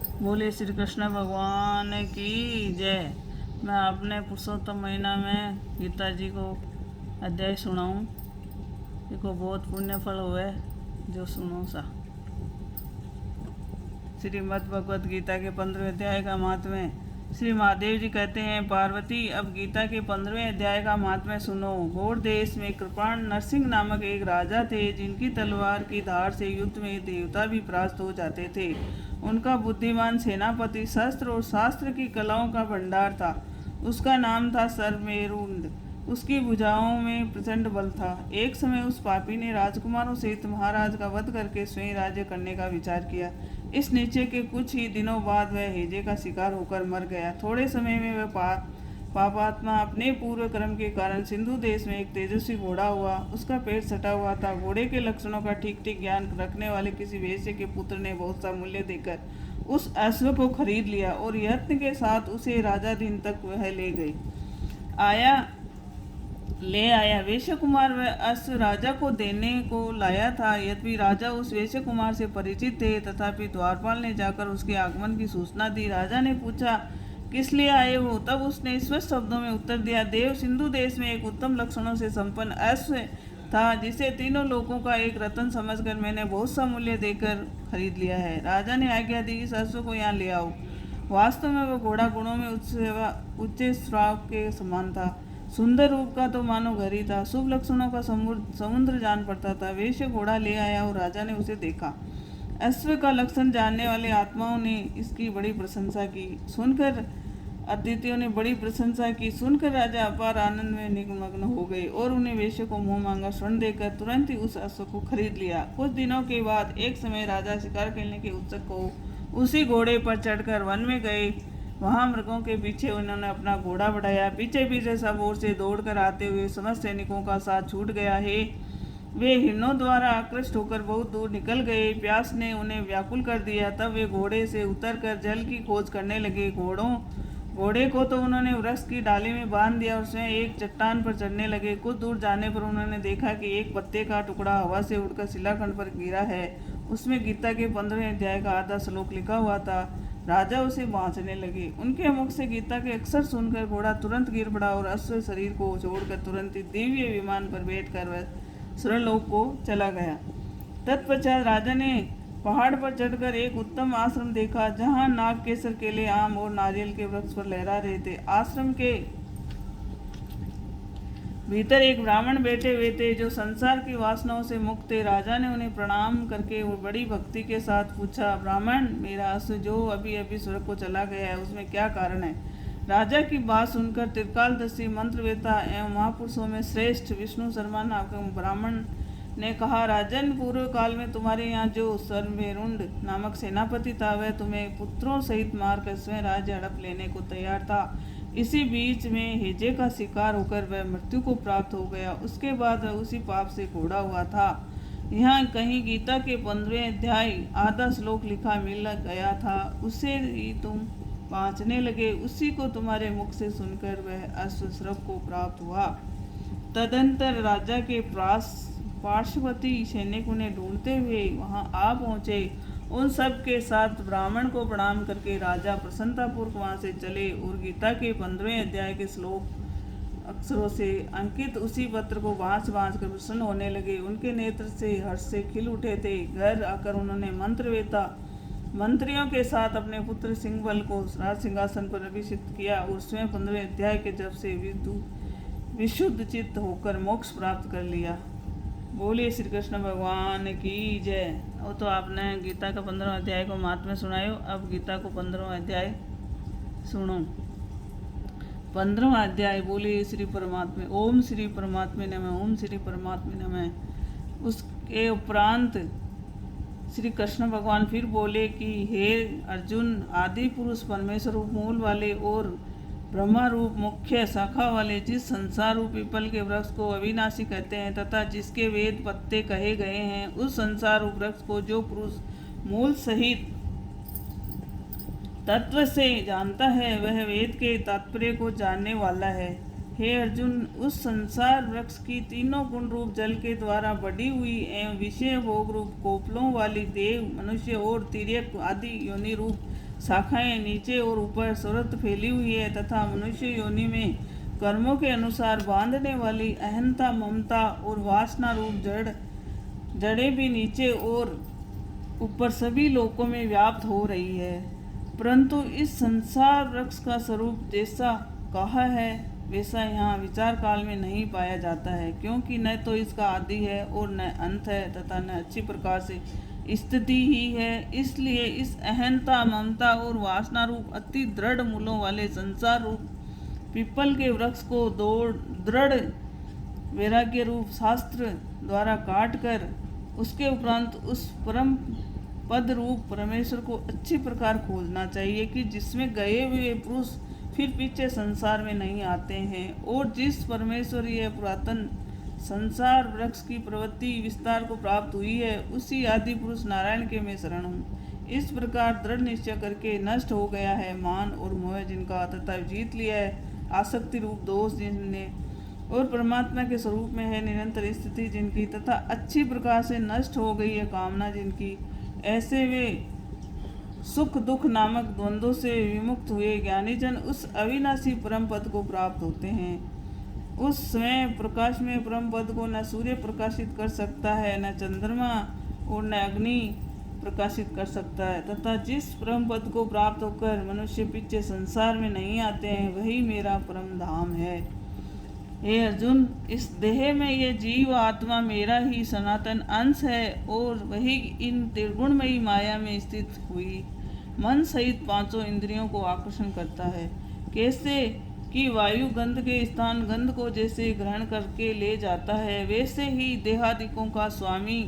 बोले श्री कृष्ण भगवान की जय। मैं अपने पुरुषोत्तम महीना में गीता जी को अध्याय सुनाऊं। देखो बहुत पुण्य फल हुए जो सुनो सा। श्रीमद् भगवद गीता के 15वें अध्याय का महात्म्य। श्री महादेव जी कहते हैं, पार्वती अब गीता के 15वें अध्याय का महात्म्य सुनो। गौड़ देश में कृपाण नरसिंह नामक एक राजा थे, जिनकी तलवार की धार से युद्ध में देवता भी परास्त हो जाते थे। उनका बुद्धिमान सेनापति शस्त्र और शास्त्र की कलाओं का भंडार था। उसका नाम था सरमेरुंड। उसकी भुजाओं में प्रचंड बल था। एक समय उस पापी ने राजकुमारों सहित महाराज का वध करके स्वयं राज्य करने का विचार किया। इस निश्चय के कुछ ही दिनों बाद वह हेजे का शिकार होकर मर गया। थोड़े समय में वह पापात्मा अपने पूर्व कर्म के कारण सिंधु देश में एक तेजस्वी घोड़ा हुआ। उसका पेट सटा हुआ था। घोड़े के लक्षणों का ठीक ठीक ज्ञान रखने वाले किसी वेश्य के पुत्र ने बहुत सा मूल्य देकर उस अश्व को खरीद लिया और यत्न के साथ उसे राजाधीन तक वह ले आया। वेश्य कुमार वह अश्व राजा को देने को लाया था। यद्यपि राजा उस वेश्य कुमार से परिचित थे, तथापि द्वारपाल ने जाकर उसके आगमन की सूचना दी। राजा ने पूछा, किस लिए आए हो? तब उसने स्पष्ट शब्दों में उत्तर दिया, देव सिंधु देश में एक उत्तम लक्षणों से संपन्न अश्व था, जिसे तीनों लोगों का एक रत्न समझकर मैंने बहुत सा मूल्य देकर खरीद लिया है। राजा ने आज्ञा दी, इस अश्व को यहाँ ले आओ। वास्तव में वह घोड़ा गुणों में उच्च श्राव के समान था। सुंदर रूप का तो मानो घर ही था। शुभ लक्षणों का समुद्र जान पड़ता था। वेश्य घोड़ा ले आया और राजा ने उसे देखा। अश्व का लक्षण जानने वाले आत्माओं ने इसकी बड़ी प्रशंसा की। सुनकर अतिथियों ने बड़ी प्रशंसा की। सुनकर राजा अपार आनंद में निमग्न हो गए और उन्हें वेश्य को मुंह मांगा स्वर्ण देकर तुरंत ही उस अश्व को खरीद लिया। कुछ दिनों के बाद एक समय राजा शिकार खेलने के उत्सुक हो उसी घोड़े पर चढ़कर वन में गए। वहां मृगों के पीछे उन्होंने अपना घोड़ा बढ़ाया। पीछे पीछे सब ओर से दौड़कर आते हुए समस्त सैनिकों का साथ छूट गया है। वे हिरणों द्वारा आकृष्ट होकर बहुत दूर निकल गए। प्यास ने उन्हें व्याकुल कर दिया। तब वे घोड़े से उतरकर जल की खोज करने लगे। घोड़े को तो उन्होंने वृक्ष की डाली में बांध दिया और स्वयं एक चट्टान पर चढ़ने लगे। कुछ दूर जाने पर उन्होंने देखा कि एक पत्ते का टुकड़ा हवा से उड़कर शिलाखंड पर गिरा है। उसमें गीता के 15वें अध्याय का आधा श्लोक लिखा हुआ था। राजा उसे बांचने लगे। उनके मुख से गीता के अक्षर सुनकर घोड़ा तुरंत गिर पड़ा और अश्व शरीर को छोड़कर तुरंत ही दिव्य विमान पर बैठकर वह स्वर्गलोक को चला गया। तत्पश्चात राजा ने पहाड़ पर चढ़कर एक उत्तम आश्रम देखा, जहाँ नाग केसर केले आम और नारियल के वृक्ष पर लहरा रहे थे। आश्रम के भीतर एक ब्राह्मण बैठे हुए थे, जो संसार की वासनाओं से मुक्त थे। राजा ने उन्हें प्रणाम करके वो बड़ी भक्ति के साथ पूछा, ब्राह्मण, मेरा अश्व जो अभी अभी स्वर्ग को चला गया है, उसमें क्या कारण है? राजा की बात सुनकर त्रिकालदर्शी मंत्रवेता एवं महापुरुषों में श्रेष्ठ विष्णु शर्मा नामक ब्राह्मण ने कहा, राजन, पूर्व काल में तुम्हारे यहाँ जो सरमेरुंड नामक सेनापति था, वह तुम्हें पुत्रों सहित मारकर स्वयं राज्य हड़प लेने को तैयार था। इसी बीच में हेजे का शिकार होकर वह मृत्यु को प्राप्त हो गया। उसके बाद वह उसी पाप से घोड़ा हुआ था। यहाँ कहीं गीता के 15वें अध्याय आधा श्लोक लिखा मिल गया था, उसे ही तुम बाँचने लगे। उसी को तुम्हारे मुख से सुनकर वह अश्व स्वर्ग को प्राप्त हुआ। तदंतर राजा के पार्श्ववर्ती सैनिक उन्हें ढूंढते हुए वहां आ पहुंचे। उन सब के साथ ब्राह्मण को प्रणाम करके राजा प्रसन्नतापूर्वक वहां से चले और गीता के 15वें अध्याय के श्लोक अक्षरों से अंकित उसी पत्र को बाँच कर प्रसन्न होने लगे। उनके नेत्र से हर्ष से खिल उठे थे। घर आकर उन्होंने मंत्रियों के साथ अपने पुत्र सिंहबल को राज सिंहासन पर अभिषिक्त किया और स्वयं 15वें अध्याय के जप से विशुद्ध चित्त होकर मोक्ष प्राप्त कर लिया। बोलिए श्री कृष्ण भगवान की जय। वो तो आपने गीता का 15वां अध्याय को महात्म्य सुनायो। अब गीता को 15वां अध्याय सुनो। 15वां अध्याय। बोलिए श्री परमात्मा। ओम श्री परमात्मा नमः। ओम श्री परमात्मा नमः। उसके उपरांत श्री कृष्ण भगवान फिर बोले कि हे अर्जुन, आदि पुरुष परमेश्वर रूप मूल वाले और ब्रह्मा रूप मुख्य शाखा वाले जिस संसार रूप पीपल के वृक्ष को अविनाशी कहते हैं तथा जिसके वेद पत्ते कहे गए हैं, उस संसार रूप वृक्ष को जो पुरुष मूल सहित तत्व से जानता है, वह वेद के तात्पर्य को जानने वाला है। हे अर्जुन, उस संसार वृक्ष की तीनों गुण रूप जल के द्वारा बढ़ी हुई एवं विषय भोग रूप कोपलों वाली देव, मनुष्य और तिर्यक आदि योनि रूप शाखाएं नीचे और ऊपर सुरत फैली हुई है, तथा मनुष्य योनि में कर्मों के अनुसार बांधने वाली अहंता, ममता और वासना रूप जड़ें भी नीचे और ऊपर सभी लोकों में व्याप्त हो रही है। परंतु इस संसार वृक्ष का स्वरूप जैसा कहा है वैसा यहाँ विचार काल में नहीं पाया जाता है, क्योंकि न तो इसका आदि है और न अंत है, तथा न अच्छी प्रकार से स्थिति ही है। इसलिए इस अहंता, ममता और वासना रूप अति दृढ़ मूलों वाले संसार रूप पीपल के वृक्ष को दृढ़ वैराग्य रूप शास्त्र द्वारा काट कर उसके उपरांत उस परम पद रूप परमेश्वर को अच्छी प्रकार खोजना चाहिए, कि जिसमें गए हुए पुरुष फिर पीछे संसार में नहीं आते हैं, और जिस परमेश्वरीय पुरातन संसार वृक्ष की प्रवृत्ति विस्तार को प्राप्त हुई है, उसी आदि पुरुष नारायण के मैं शरण हूँ। इस प्रकार दृढ़ निश्चय करके नष्ट हो गया है मान और मोह जिनका, तथा जीत लिया है आसक्ति रूप दोष जिनने, और परमात्मा के स्वरूप में है निरंतर स्थिति जिनकी, तथा अच्छी प्रकार से नष्ट हो गई है कामना जिनकी, ऐसे वे सुख दुख नामक द्वंद्वों से विमुक्त हुए ज्ञानी जन उस अविनाशी परम पद को प्राप्त होते हैं। उस स्वयं प्रकाश में परम पद को न सूर्य प्रकाशित कर सकता है, न चंद्रमा और न अग्नि प्रकाशित कर सकता है, तथा जिस परम पद को प्राप्त होकर मनुष्य पीछे संसार में नहीं आते हैं, वही मेरा परम धाम है। हे अर्जुन, इस देह में ये जीव आत्मा मेरा ही सनातन अंश है, और वही इन त्रिगुणमयी माया में स्थित हुई मन सहित पांचों इंद्रियों को आकर्षण करता है। कैसे कि वायु गंध के स्थान गंध को जैसे ग्रहण करके ले जाता है, वैसे ही देहादिकों का स्वामी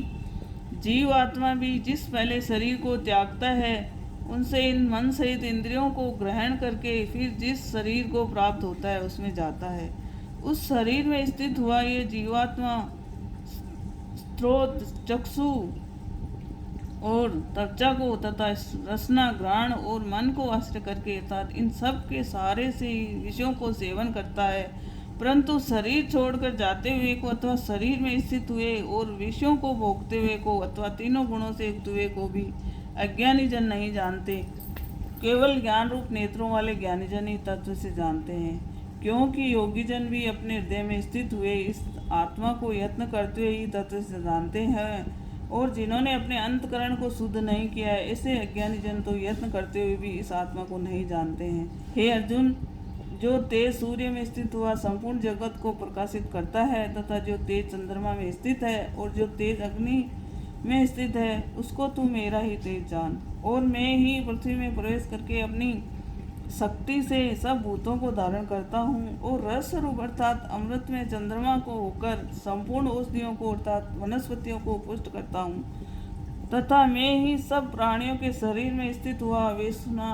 जीव आत्मा भी जिस पहले शरीर को त्यागता है, उनसे इन मन सहित इंद्रियों को ग्रहण करके फिर जिस शरीर को प्राप्त होता है उसमें जाता है। उस शरीर में स्थित हुआ ये जीवात्मा स्त्रोत, चक्षु और त्वचा को तथा रसना, घ्राण और मन को आश्रय करके अर्थात इन सब के सहारे से ही विषयों को सेवन करता है। परंतु शरीर छोड़कर जाते हुए को अथवा शरीर में स्थित हुए और विषयों को भोगते हुए को अथवा तीनों गुणों से युक्त हुए को भी अज्ञानी जन नहीं जानते, केवल ज्ञान रूप नेत्रों वाले ज्ञानी जन ही तत्व से जानते हैं। क्योंकि योगी जन भी अपने हृदय में स्थित हुए इस आत्मा को यत्न करते हुए ही तत्व से जानते हैं, और जिन्होंने अपने अंतकरण को शुद्ध नहीं किया है, ऐसे अज्ञानी जन तो यत्न करते हुए भी इस आत्मा को नहीं जानते हैं। हे अर्जुन, जो तेज सूर्य में स्थित हुआ संपूर्ण जगत को प्रकाशित करता है, तथा जो तेज चंद्रमा में स्थित है और जो तेज अग्नि में स्थित है, उसको तू मेरा ही तेज जान। और मैं ही पृथ्वी में प्रवेश करके अपनी शक्ति से सब भूतों को धारण करता हूँ, और रस रूप अर्थात अमृत में चंद्रमा को होकर संपूर्ण औषधियों को अर्थात वनस्पतियों को पुष्ट करता हूँ, तथा मैं ही सब प्राणियों के शरीर में स्थित हुआ वैष्णा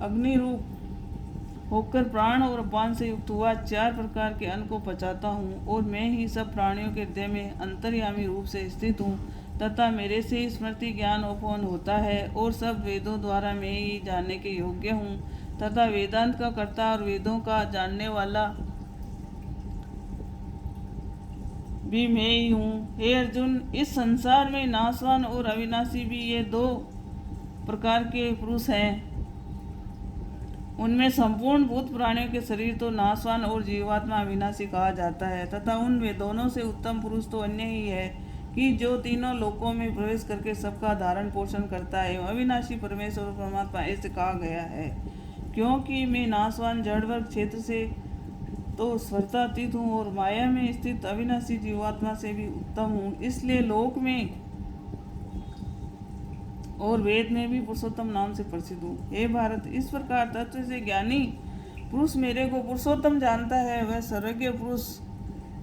अग्नि रूप होकर प्राण और अपान से युक्त हुआ 4 प्रकार के अन्न को पचाता हूँ, और मैं ही सब प्राणियों के हृदय में अंतर्यामी रूप से स्थित हूँ, तथा मेरे से स्मृति ज्ञान उपवन होता है, और सब वेदों द्वारा मैं ही जानने के योग्य हूँ, तथा वेदांत का कर्ता और वेदों का जानने वाला भी मैं ही हूँ। हे अर्जुन, इस संसार में नाशवान और अविनाशी भी ये 2 प्रकार के पुरुष हैं। उनमें संपूर्ण भूत प्राणियों के शरीर तो नाशवान और जीवात्मा अविनाशी कहा जाता है, तथा उन दोनों से उत्तम पुरुष तो अन्य ही है, कि जो तीनों लोकों में प्रवेश करके सबका धारण पोषण करता है। अविनाशी परमेश्वर और परमात्मा ऐसे कहा गया है, क्योंकि मैं नाशवान जड़ वर्ग क्षेत्र से तो स्वर्तातीत हूँ, और माया में स्थित अविनाशी जीवात्मा से भी उत्तम हूँ। इसलिए लोक में और वेद में भी पुरुषोत्तम नाम से प्रसिद्ध हूँ। हे भारत, इस प्रकार तत्व से ज्ञानी पुरुष मेरे को पुरुषोत्तम जानता है, वह सर्वज्ञ पुरुष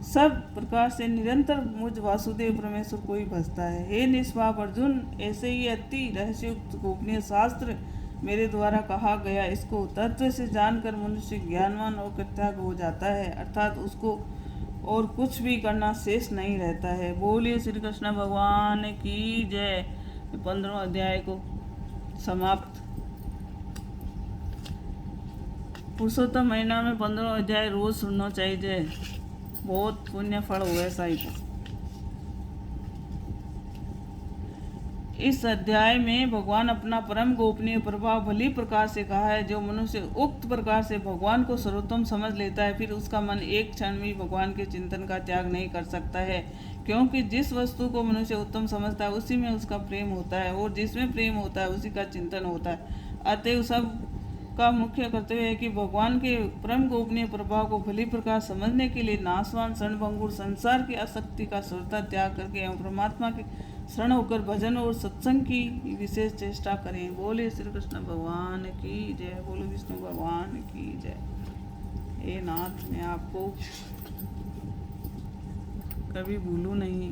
सब प्रकार से निरंतर मुझ वासुदेव परमेश्वर को ही भजता है। हे निष्पाप अर्जुन, ऐसे ही अति रहस्ययुक्त गोपनीय शास्त्र मेरे द्वारा कहा गया, इसको तत्व से जानकर मनुष्य ज्ञानवान और कृतज्ञ हो जाता है, अर्थात उसको और कुछ भी करना शेष नहीं रहता है। बोलिए श्री कृष्ण भगवान की जय। 15वां अध्याय को समाप्त। पुरुषोत्तम महीना में 15 अध्याय रोज सुनना चाहिए, बहुत पुण्य फल हुए साहिब। इस अध्याय में भगवान अपना परम गोपनीय प्रभाव भली प्रकार से कहा है। जो मनुष्य उक्त प्रकार से भगवान को सर्वोत्तम समझ लेता है, फिर उसका मन एक क्षण भी भगवान के चिंतन का त्याग नहीं कर सकता है, क्योंकि जिस वस्तु को मनुष्य उत्तम समझता है उसी में उसका प्रेम होता है, और जिसमें प्रेम होता है उसी का चिंतन होता है। अतएव सब का मुख्य कर्तव्य है कि भगवान के परम गोपनीय प्रभाव को भली प्रकार समझने के लिए नाशवान क्षणभंगुर संसार की आसक्ति का सर्वथा त्याग करके एवं परमात्मा के शरण होकर भजन और सत्संग की विशेष चेष्टा करें। बोले श्री कृष्ण भगवान की जय, बोले विष्णु भगवान की जय। हे नाथ, मैं आपको कभी भूलूं नहीं।